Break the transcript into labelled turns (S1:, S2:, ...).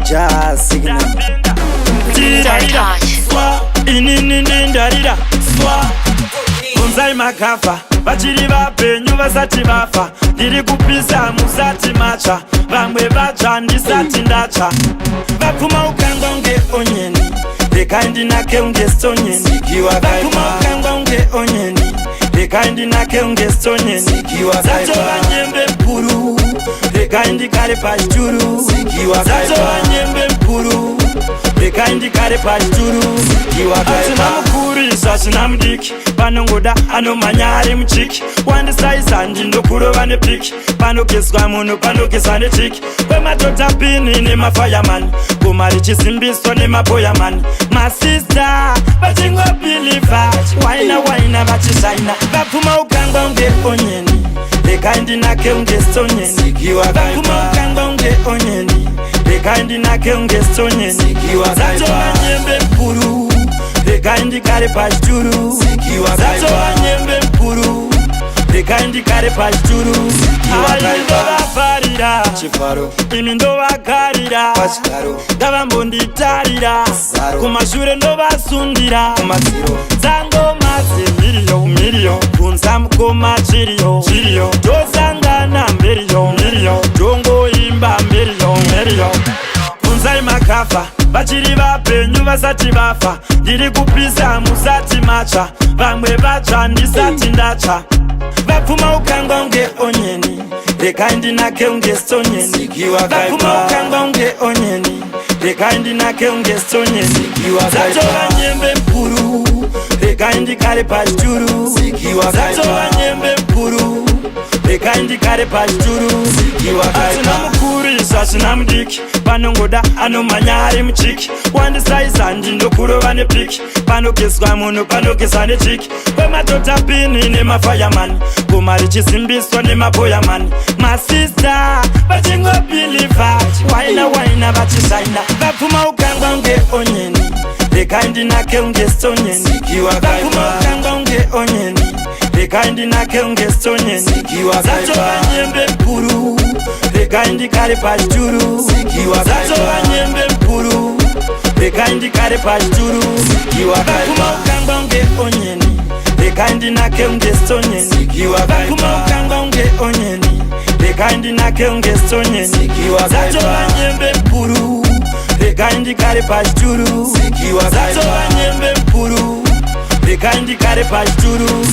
S1: Jazz signal. Inindarira Unzai makafa Bachiri vapenyu vasati vafa Ndiri kupisa musati macha Vamwe vacha ndisati ndacha Vapuma ukangwa unge onyeni Rekaindi nake unge stonyeni Vapuma ukangwa unge onyeni Rekaindi nake unge stonyeni Zato vanyembe mpuru Rekaindi kare pachituru Zato vanyembe mpuru Rekaindi kare pachituru Atina mukurisa sina mudiki Panongoda anomanya ari muchiki Wandisaisa ndindokurova nepiki Panokeswa munhu panokeswa nechiki Kwematota pini nemafireman Gomari chisimbiswa nemaboyaman Masista vachingopiliva Waina vachishaina Vapuma ukangwa unge onyeni Rekaindi nake unge stonyeni Vapuma ukangwa unge onyeni Rekaindi nake unge stonyeni Zato vanyembe mpuru Rekaindi kare pachituru Zato vanyembe mpuru Rekaindi kare pachituru Ayi ndovafarira Imi ndovagarira Ndavambonditarira Kumashure ndovasundira Dzangoma zemiriyo Kunza mukoma chiriyo Tosangana mberiyo Tongoimba mberiyo Kunzai makafa Vachiri vapenyu vasati vafa Ndiri kupisa musati macha Vamwe vacha ndisati ndacha Vapuma ukangwa unge onyeni Rekaindi nake unge stonyeni Vapuma ukangwa unge onyeni Rekaindi nake unge stonyeni Zato vanyembe mpuru Rekaindi kare pachituru Zato vanyembe mpuru Rekaindi kare pachituru Atina mukurisa sina mudiki Panongoda anomanya ari muchiki Wandisaisa ndindokurova nepiki Panokeswa munhu panokeswa nechiki Kwematota pini nemafireman Gomari chisimbiswa nemaboyaman Masista vachingopiliva Waina vachishaina Vapuma ukangwa unge onyeni Rekaindi nake unge stonyeni Vapuma ukangwa unge onyeni Rekaindi nake unge stonyeni Zato vanyembe mpuru Rekaindi kare pachituru Zato vanyembe mpuru Rekaindi kare pachituru Vapuma ukangwa unge onyeni Rekaindi nake unge stonyeni Vapuma ukangwa unge onyeni Rekaindi nake unge stonyeni Zato vanyembe mpuru Rekaindi kare pachituru Zato vanyembe mpuru Rekaindi kare pachituru